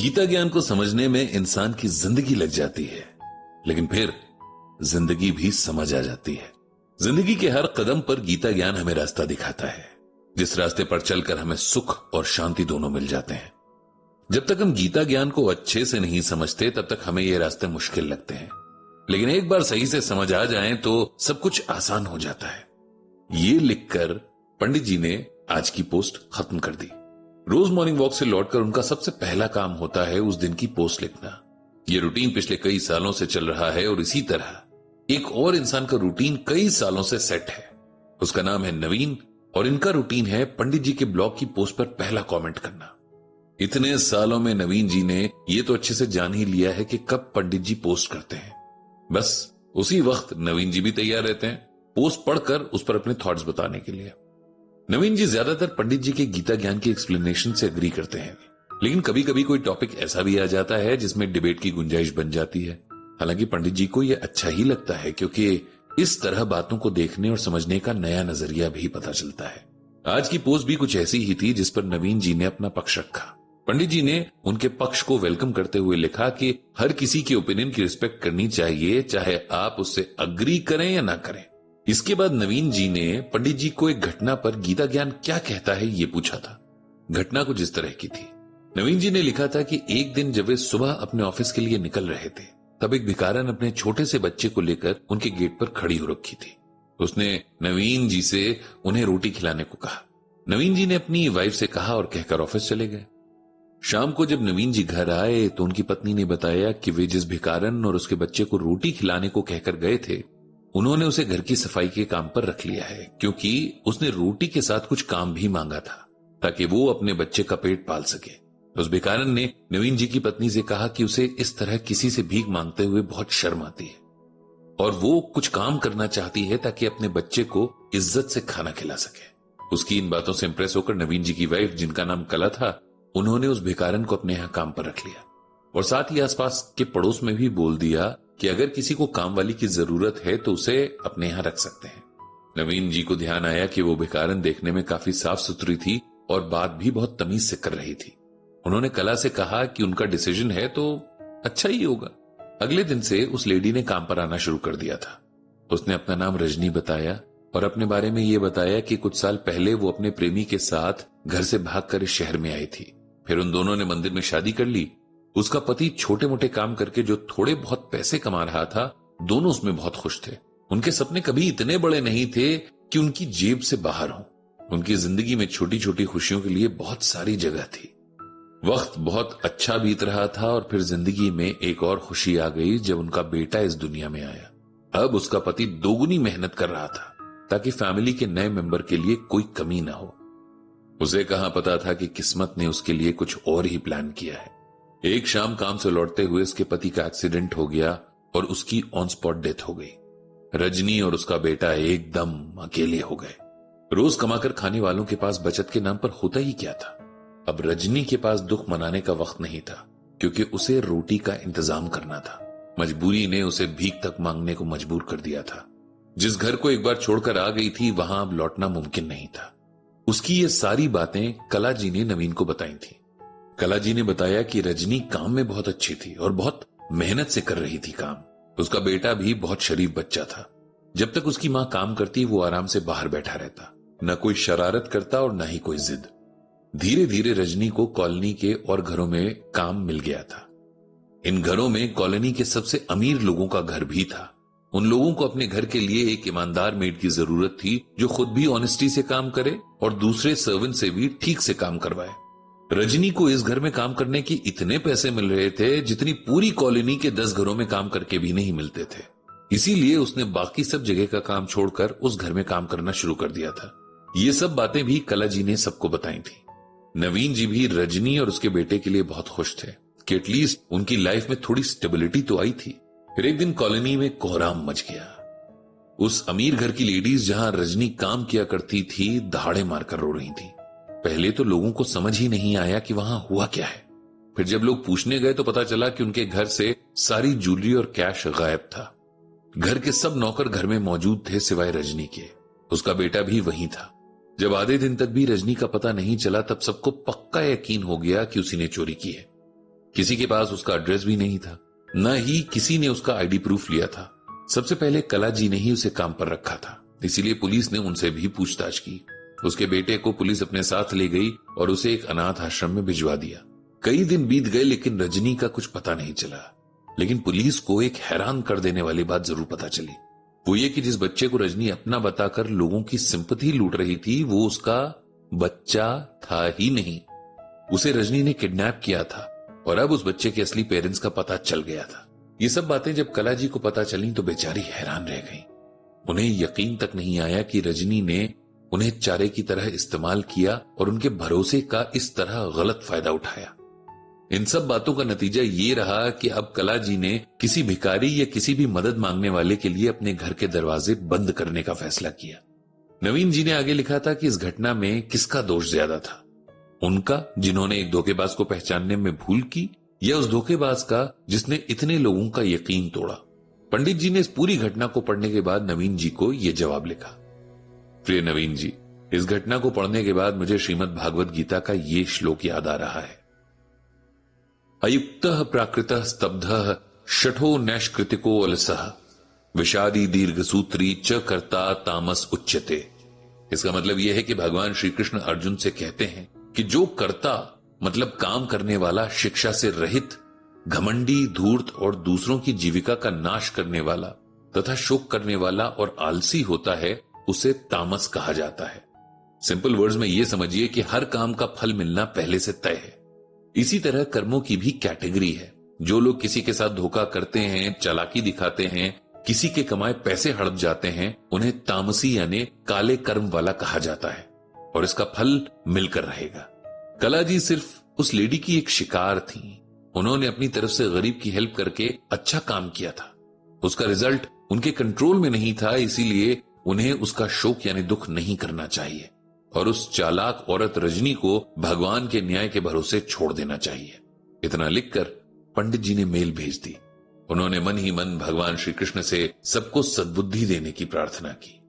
गीता ज्ञान को समझने में इंसान की जिंदगी लग जाती है, लेकिन फिर जिंदगी भी समझ आ जाती है। जिंदगी के हर कदम पर गीता ज्ञान हमें रास्ता दिखाता है, जिस रास्ते पर चलकर हमें सुख और शांति दोनों मिल जाते हैं। जब तक हम गीता ज्ञान को अच्छे से नहीं समझते, तब तक हमें ये रास्ते मुश्किल लगते हैं, लेकिन एक बार सही से समझ आ जाएं तो सब कुछ आसान हो जाता है। ये लिखकर पंडित जी ने आज की पोस्ट खत्म कर दी। रोज मॉर्निंग वॉक से लौटकर उनका सबसे पहला काम होता है उस दिन की पोस्ट लिखना। ये रूटीन पिछले कई सालों से चल रहा है और इसी तरह एक और इंसान का रूटीन कई सालों से सेट है। उसका नाम है नवीन और इनका रूटीन है पंडित जी के ब्लॉग की पोस्ट पर पहला कमेंट करना। इतने सालों में नवीन जी ने ये तो अच्छे से जान ही लिया है कि कब पंडित जी पोस्ट करते हैं। बस उसी वक्त नवीन जी भी तैयार रहते हैं पोस्ट पढ़कर उस पर अपने थॉट्स बताने के लिए। नवीन जी ज्यादातर पंडित जी के गीता ज्ञान की एक्सप्लेनेशन से एग्री करते हैं, लेकिन कभी कभी कोई टॉपिक ऐसा भी आ जाता है जिसमें डिबेट की गुंजाइश बन जाती है। हालांकि पंडित जी को यह अच्छा ही लगता है, क्योंकि इस तरह बातों को देखने और समझने का नया नजरिया भी पता चलता है। आज की पोस्ट भी कुछ ऐसी ही थी जिस पर नवीन जी ने अपना पक्ष रखा। पंडित जी ने उनके पक्ष को वेलकम करते हुए लिखा कि हर किसी के ओपिनियन की रिस्पेक्ट करनी चाहिए, चाहे आप उससे अग्री करें या ना करें। इसके बाद नवीन जी ने पंडित जी को एक घटना पर गीता ज्ञान क्या कहता है ये पूछा था। घटना कुछ इस तरह की थी। नवीन जी ने लिखा था कि एक दिन जब वे सुबह अपने ऑफिस के लिए निकल रहे थे, तब एक भिखारन अपने छोटे से बच्चे को लेकर उनके गेट पर खड़ी हो रखी थी। उसने नवीन जी से उन्हें रोटी खिलाने को कहा। नवीन जी ने अपनी वाइफ से कहा और कहकर ऑफिस चले गए। शाम को जब नवीन जी घर आए तो उनकी पत्नी ने बताया कि वे जिस भिखारन और उसके बच्चे को रोटी खिलाने को कहकर गए थे, उन्होंने उसे घर की सफाई के काम पर रख लिया है, क्योंकि उसने रोटी के साथ कुछ काम भी मांगा था ताकि वो अपने बच्चे का पेट पाल सके। उस भिखारन ने नवीन जी की पत्नी से कहा कि उसे इस तरह किसी से भीख मांगते हुए बहुत शर्म आती है और वो कुछ काम करना चाहती है ताकि अपने बच्चे को इज्जत से खाना खिला सके। उसकी इन बातों से इंप्रेस होकर नवीन जी की वाइफ, जिनका नाम कला था, उन्होंने उस भिखारन को अपने यहां काम पर रख लिया और साथ ही आसपास के पड़ोस में भी बोल दिया कि अगर किसी को काम वाली की जरूरत है तो उसे अपने यहां रख सकते हैं। नवीन जी को ध्यान आया कि वो भिखारन देखने में काफी साफ सुथरी थी और बात भी बहुत तमीज से कर रही थी। उन्होंने कला से कहा कि उनका डिसीजन है तो अच्छा ही होगा। अगले दिन से उस लेडी ने काम पर आना शुरू कर दिया था। उसने अपना नाम रजनी बताया और अपने बारे में ये बताया कि कुछ साल पहले वो अपने प्रेमी के साथ घर से भागकर इस शहर में आई थी। फिर उन दोनों ने मंदिर में शादी कर ली। उसका पति छोटे मोटे काम करके जो थोड़े बहुत पैसे कमा रहा था, दोनों उसमें बहुत खुश थे। उनके सपने कभी इतने बड़े नहीं थे कि उनकी जेब से बाहर हो। उनकी जिंदगी में छोटी छोटी खुशियों के लिए बहुत सारी जगह थी। वक्त बहुत अच्छा बीत रहा था और फिर जिंदगी में एक और खुशी आ गई जब उनका बेटा इस दुनिया में आया। अब उसका पति दोगुनी मेहनत कर रहा था ताकि फैमिली के नए मेंबर के लिए कोई कमी ना हो। उसे कहां पता था कि किस्मत ने उसके लिए कुछ और ही प्लान किया है। एक शाम काम से लौटते हुए उसके पति का एक्सीडेंट हो गया और उसकी ऑन स्पॉट डेथ हो गई। रजनी और उसका बेटा एकदम अकेले हो गए। रोज कमाकर खाने वालों के पास बचत के नाम पर होता ही क्या था। अब रजनी के पास दुख मनाने का वक्त नहीं था, क्योंकि उसे रोटी का इंतजाम करना था। मजबूरी ने उसे भीख तक मांगने को मजबूर कर दिया था। जिस घर को एक बार छोड़कर आ गई थी, वहां अब लौटना मुमकिन नहीं था। उसकी ये सारी बातें कला जी ने नवीन को बताई थी। कला जी ने बताया कि रजनी काम में बहुत अच्छी थी और बहुत मेहनत से कर रही थी काम। उसका बेटा भी बहुत शरीफ बच्चा था। जब तक उसकी मां काम करती, वो आराम से बाहर बैठा रहता, न कोई शरारत करता और न ही कोई जिद। धीरे धीरे रजनी को कॉलोनी के और घरों में काम मिल गया था। इन घरों में कॉलोनी के सबसे अमीर लोगों का घर भी था। उन लोगों को अपने घर के लिए एक ईमानदार मेड की जरूरत थी, जो खुद भी ऑनेस्टी से काम करे और दूसरे सर्वेंट से भी ठीक से काम करवाए। रजनी को इस घर में काम करने के इतने पैसे मिल रहे थे जितनी पूरी कॉलोनी के 10 घरों में काम करके भी नहीं मिलते थे। इसीलिए उसने बाकी सब जगह का काम छोड़कर उस घर में काम करना शुरू कर दिया था। ये सब बातें भी कला जी ने सबको बताई थी। नवीन जी भी रजनी और उसके बेटे के लिए बहुत खुश थे कि एटलीस्ट उनकी लाइफ में थोड़ी स्टेबिलिटी तो आई थी। फिर एक दिन कॉलोनी में कोहराम मच गया। उस अमीर घर की लेडीज जहां रजनी काम किया करती थी, दहाड़े मारकर रो रही थी। पहले तो लोगों को समझ ही नहीं आया कि वहां हुआ क्या है। फिर जब लोग पूछने गए तो पता चला कि उनके घर से सारी ज्वेलरी और कैश गायब था। घर के सब नौकर घर में मौजूद थे सिवाय रजनी के। उसका बेटा भी वहीं था। जब आधे दिन तक भी रजनी का पता नहीं चला, तब सबको पक्का यकीन हो गया कि उसी ने चोरी की है। किसी के पास उसका एड्रेस भी नहीं था, न ही किसी ने उसका आईडी प्रूफ लिया था। सबसे पहले कला जी ने ही उसे काम पर रखा था, इसीलिए पुलिस ने उनसे भी पूछताछ की। उसके बेटे को पुलिस अपने साथ ले गई और उसे एक अनाथ आश्रम में भिजवा दिया। कई दिन बीत गए लेकिन रजनी का कुछ पता नहीं चला। लेकिन पुलिस को एक हैरान कर देने वाली बात जरूर पता चली। वो ये कि जिस बच्चे को रजनी अपना बताकर लोगों की सिंपैथी लूट रही थी, वो उसका बच्चा था ही नहीं। उसे रजनी ने किडनैप किया था और अब उस बच्चे के असली पेरेंट्स का पता चल गया था। ये सब बातें जब कला जी को पता चली तो बेचारी हैरान रह गई। उन्हें यकीन तक नहीं आया कि रजनी ने उन्हें चारे की तरह इस्तेमाल किया और उनके भरोसे का इस तरह गलत फायदा उठाया। इन सब बातों का नतीजा ये रहा कि अब कला जी ने किसी भिखारी या किसी भी मदद मांगने वाले के लिए अपने घर के दरवाजे बंद करने का फैसला किया। नवीन जी ने आगे लिखा था कि इस घटना में किसका दोष ज्यादा था, उनका जिन्होंने एक धोखेबाज को पहचानने में भूल की, या उस धोखेबाज का जिसने इतने लोगों का यकीन तोड़ा। पंडित जी ने इस पूरी घटना को पढ़ने के बाद नवीन जी को यह जवाब लिखा। प्रिय नवीन जी, इस घटना को पढ़ने के बाद मुझे श्रीमद् भागवत गीता का ये श्लोक याद आ रहा है। अयुक्तः प्राकृतः स्तब्धः शठो नैष्कृतिको अलसः विषादी दीर्घ सूत्री च कर्ता तामस उच्यते। इसका मतलब यह है कि भगवान श्री कृष्ण अर्जुन से कहते हैं कि जो कर्ता मतलब काम करने वाला, शिक्षा से रहित, घमंडी, धूर्त और दूसरों की जीविका का नाश करने वाला तथा शोक करने वाला और आलसी होता है, उसे तामस कहा जाता है। सिंपल वर्ड्स में यह समझिए कि हर काम का फल मिलना पहले से तय है। इसी तरह कर्मों की भी कैटेगरी है। जो लोग किसी के साथ धोखा करते हैं, चालाकी दिखाते हैं, किसी के कमाए पैसे हड़प जाते हैं, उन्हें तामसी यानी काले कर्म वाला कहा जाता है और इसका फल मिलकर रहेगा। कला जी सिर्फ उस लेडी की एक शिकार थी। उन्होंने अपनी तरफ से गरीब की हेल्प करके अच्छा काम किया था। उसका रिजल्ट उनके कंट्रोल में नहीं था, इसीलिए उन्हें उसका शोक यानी दुख नहीं करना चाहिए और उस चालाक औरत रजनी को भगवान के न्याय के भरोसे छोड़ देना चाहिए। इतना लिखकर पंडित जी ने मेल भेज दी। उन्होंने मन ही मन भगवान श्री कृष्ण से सबको सद्बुद्धि देने की प्रार्थना की।